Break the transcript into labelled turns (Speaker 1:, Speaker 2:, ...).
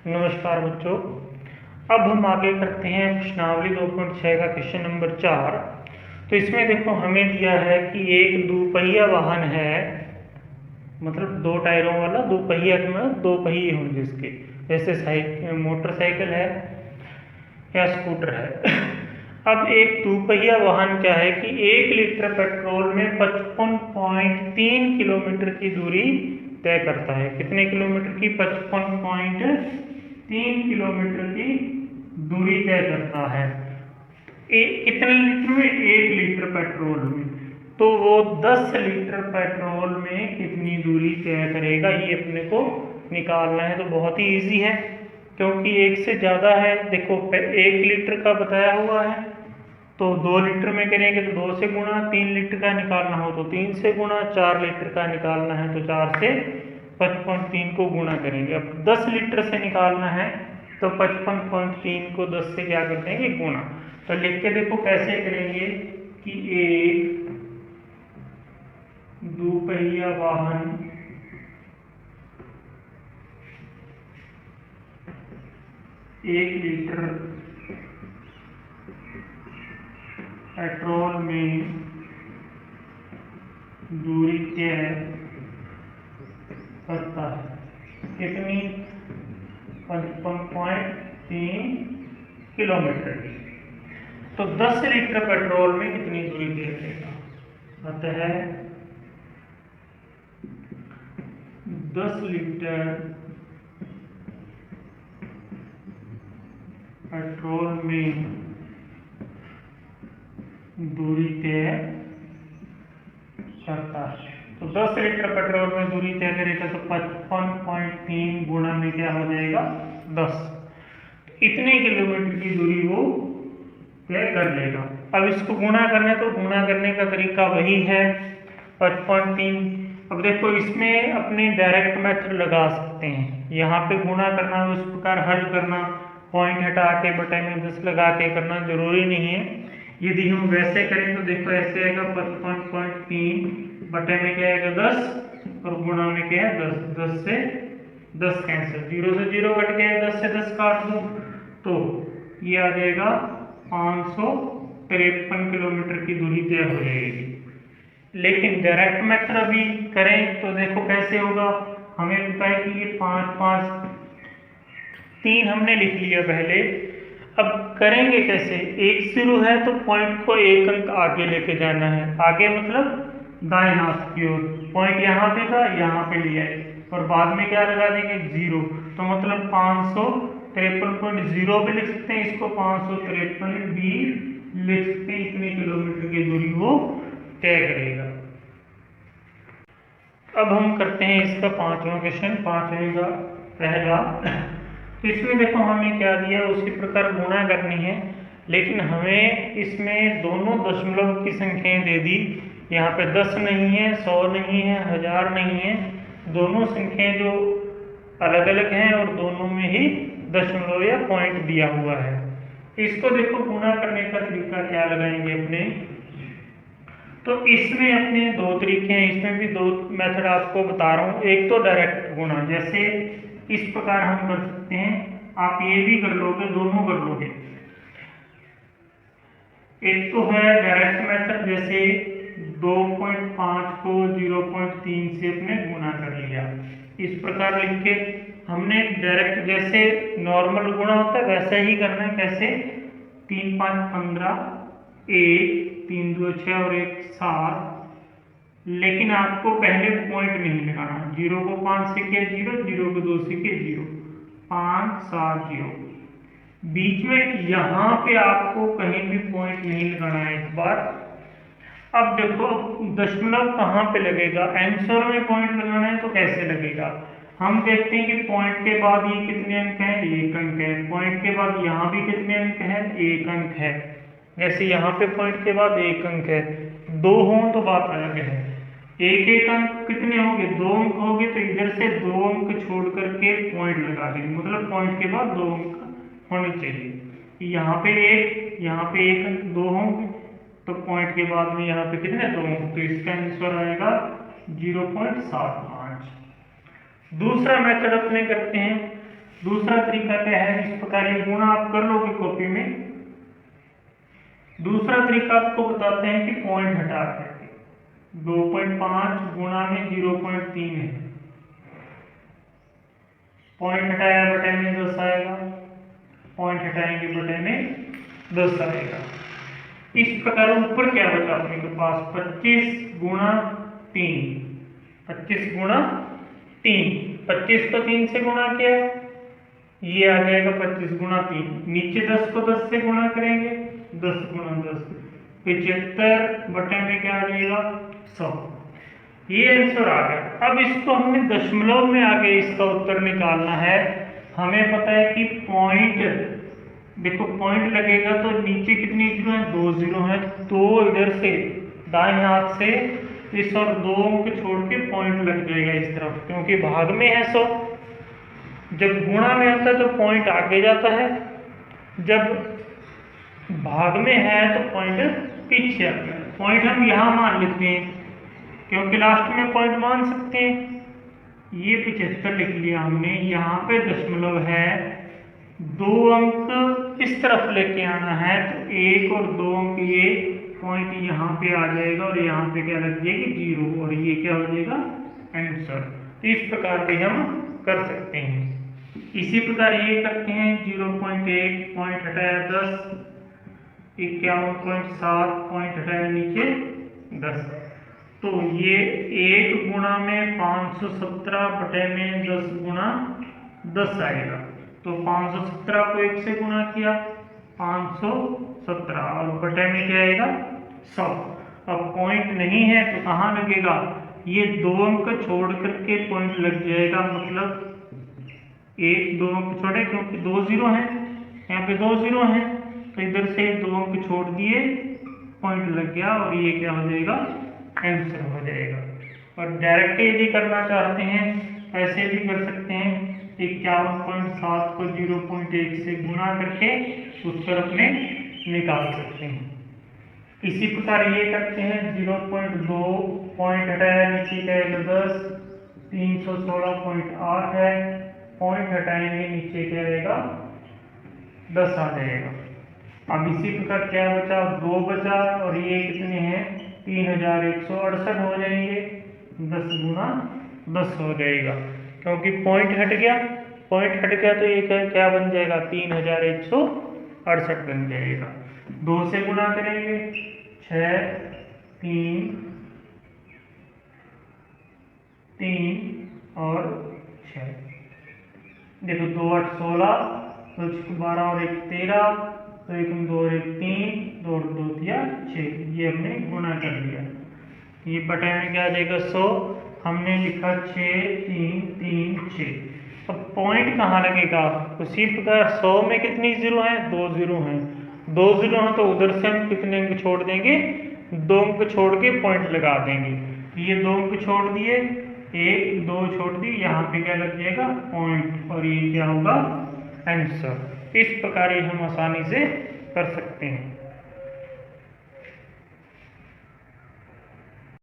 Speaker 1: नमस्कार बच्चों। अब हम आगे करते हैं प्रश्नावली 2.6 का क्वेश्चन नंबर 4। तो इसमें देखो हमें दिया है कि एक दोपहिया वाहन है, मतलब दो टायरों वाला दोपहिया में दो पहिए होंगे इसके, जैसे मोटरसाइकिल है या स्कूटर है। अब एक दोपहिया वाहन क्या है कि 1 लीटर पेट्रोल में 55.3 किलोमीटर की दूरी तय करता है। कितने किलोमीटर की? 55.3 किलोमीटर की दूरी तय करता है। कितने लीटर में? 1 लीटर पेट्रोल में। तो वो 10 लीटर पेट्रोल में कितनी दूरी तय करेगा, ये अपने को निकालना है। तो बहुत ही इजी है क्योंकि एक से ज़्यादा है। देखो 1 लीटर का बताया हुआ है तो 2 लीटर में करेंगे तो 2 से गुणा, 3 लीटर का निकालना हो तो 3 से गुणा, 4 लीटर का निकालना है तो 4 से 55.3 को गुणा करेंगे। अब 10 लीटर से निकालना है तो 55.3 को 10 से क्या कर देंगे? गुणा। तो लिख के देखो कैसे करेंगे कि एक दोपहिया वाहन एक लीटर पेट्रोल में दूरी तय करता है। कितनी? 55.3 किलोमीटर की। तो 10 लीटर पेट्रोल में कितनी दूरी तय करेगा? अतः 10 लीटर पेट्रोल में दूरी तय करता है। तो 10 लीटर पेट्रोल में दूरी तय करेगा तो 55.3 गुणा में क्या हो जाएगा? 10। इतने किलोमीटर की दूरी वो तय कर लेगा। अब इसको गुणा करना है तो गुणा करने का तरीका वही है 55.3। अब देखो इसमें अपने डायरेक्ट मेथड लगा सकते हैं। यहाँ पे गुणा करना उस प्रकार हल करना, पॉइंट हटा के बटे में 10 लगा के करना जरूरी नहीं है। यदि हम वैसे करें तो देखो ऐसे आएगा 55.3 बटे में क्या आएगा? 10 और गुणा में क्या है? 10। 10 से 10 कैंसिल, 0 से 0 कट गया, 10 से 10 काट दो तो ये आ जाएगा 553 किलोमीटर की दूरी तय हो जाएगी। लेकिन डायरेक्ट मेथड अभी करें तो देखो कैसे होगा। हमें पता है कि ये 5 5 3 हमने लिख लिया पहले। अब करेंगे कैसे? 1 0 है तो पॉइंट को एक अंक आगे लेके जाना है। आगे मतलब दाएं हाथ की ओर। पॉइंट यहाँ पे था, यहाँ पे लिया है और बाद में क्या लगा देंगे? 0। तो मतलब 553.0 भी लिख सकते हैं, इसको 553 भी लिख सकते हैं। इतने किलोमीटर की दूरी वो तय करेगा। अब हम करते हैं इसका 5वां क्वेश्चन। 5वें का पहला। तो इसमें देखो हमें क्या दिया, उसी प्रकार गुणा करनी है, लेकिन हमें इसमें दोनों दशमलव की संख्याएं दे दी। यहाँ पे 10 नहीं है, 100 नहीं है, 1000 नहीं है, दोनों संख्याएं जो अलग अलग हैं और दोनों में ही दशमलव या पॉइंट दिया हुआ है। इसको देखो गुणा करने का तरीका क्या लगाएंगे अपने। तो इसमें अपने दो तरीके हैं, इसमें भी दो मेथड आपको बता रहा हूँ। एक तो डायरेक्ट गुणा, जैसे इस प्रकार हम कर सकते हैं। आप ये भी कर लोगे, दोनों कर लोगे। एक तो है डायरेक्ट मेथड, जैसे 2.5 को 0.3 से अपने गुणा कर लिया। इस प्रकार लिख के हमने डायरेक्ट जैसे नॉर्मल गुणा होता है वैसा ही करना है। कैसे? 3 5 15, 1 3 2 6 और 1 7। लेकिन आपको पहले पॉइंट नहीं लगाना। 0 को 5 से किया 0, 0 को 2 से किया 0, 5 7 0। बीच में यहाँ पे आपको कहीं भी पॉइंट नहीं लगाना है इस बार। अब देखो दशमलव कहाँ पे लगेगा? आंसर में पॉइंट लगाना है तो कैसे लगेगा? हम देखते हैं कि पॉइंट के बाद ये कितने अंक हैं? 1 अंक है। पॉइंट के बाद यहाँ भी कितने अंक हैं? 1 अंक है। जैसे यहाँ पे पॉइंट के बाद 1 अंक है, 2 हों तो बात अलग है। एक एक अंक कितने होंगे? 2 अंक होंगे तो इधर से 2 अंक छोड़ करके पॉइंट लगा देंगे, मतलब पॉइंट के बाद 2 अंक होने चाहिए। यहाँ पे 1, यहाँ पे 1 अंक, 2 होंगे तो पॉइंट के बाद में यहाँ पे कितने? 2 अंक। तो इसका आंसर आएगा 0.75। दूसरा मेथड अपने करते हैं दूसरा तरीका क्या है, इस प्रकार ये गुणा आप कर लोगे कॉपी में। दूसरा तरीका आपको बताते हैं कि पॉइंट हटा करके 2.5 गुणा में 0.3 है, पॉइंट हटाया बटे में 10 आएगा, पॉइंट हटाएंगे बटे में 10 आएगा। इस प्रकार ऊपर क्या बचा अपने के पास 25 गुणा 3, 25 गुणा 3, 25 को 3 से गुणा किया, ये आ जाएगा 25 गुणा 3। नीचे 10 को 10 से गुणा करेंगे, 10 गुणा 10, 75 बटे में क्या आ जाएगा 100। ये आंसर आ गया। अब इसको हमने दशमलव में आगे इसका उत्तर निकालना है। हमें पता है कि पॉइंट, देखो पॉइंट लगेगा तो नीचे कितनी जीरो है, 2 जीरो है, तो इधर से दाएं हाथ से इस और 2 अंक छोड़ के पॉइंट लग जाएगा इस तरफ, क्योंकि भाग में है 100। जब गुणा में आता है तो पॉइंट आगे जाता है, जब भाग में है तो पॉइंट पीछे आता है। पॉइंट हम यहाँ मान लेते हैं क्योंकि लास्ट में पॉइंट मान सकते हैं। ये 75 लिख लिया हमने, यहाँ पे दशमलव है, 2 अंक इस तरफ लेके आना है तो 1 और 2 अंक ये पॉइंट यहाँ पे आ जाएगा और यहाँ पे क्या लग जाएगी 0, और ये क्या हो जाएगा आंसर। तो इस प्रकार भी हम कर सकते हैं। इसी प्रकार ये करते हैं 0.1, पॉइंट हटाया 10, 51.7, पॉइंट हटाया नीचे 10। तो ये 1 गुणा में 517 बटे में 10 गुणा 10 आएगा। तो 517 को 1 से गुणा किया 517 और बटे में क्या आएगा 100। अब पॉइंट नहीं है तो कहाँ लगेगा, ये 2 अंक छोड़ करके पॉइंट लग जाएगा, मतलब 1-2 अंक छोड़े क्योंकि 2 जीरो हैं, यहाँ पे 2 जीरो हैं, तो इधर से 2 अंक छोड़ दिए पॉइंट लग गया और ये क्या हो जाएगा आंसर हो जाएगा। और डायरेक्ट यदि करना चाहते हैं ऐसे भी कर सकते हैं, 51.7 को 0.1 से गुणा करके उत्तर अपने निकाल सकते हैं। इसी प्रकार ये करते हैं 0.2, पॉइंट हटाया नीचे का 10, 316.8 है, पॉइंट हटाएंगे नीचे क्या रहेगा 10 आ जाएगा। अब इसी प्रकार क्या बचा, 2 बचा और ये कितने हैं 3168 हो जाएंगे, 10 गुणा 10 हो जाएगा क्योंकि पॉइंट हट गया, पॉइंट हट गया तो ये क्या बन जाएगा 3168 बन जाएगा। 2 से गुणा करेंगे 6, 3 और 6, देखो 2 8 16, 2 12 और 1 13, तो 1 2 और 1 3, 2 और 2 6, ये हमने गुणा कर लिया। ये बटे में क्या आ जाएगा 100, हमने लिखा 6 3 3 6। अब पॉइंट कहाँ लगेगा, उसी प्रकार 100 में कितनी जीरो है 2 जीरो हैं, 2 जीरो हैं तो उधर से हम कितने अंक छोड़ देंगे 2 अंक छोड़ के पॉइंट लगा देंगे। ये 2 अंक छोड़ दिए, 1 2 छोड़ दी, यहाँ पे क्या लग जाएगा पॉइंट और ये क्या होगा आंसर। इस प्रकार ये हम आसानी से कर सकते हैं।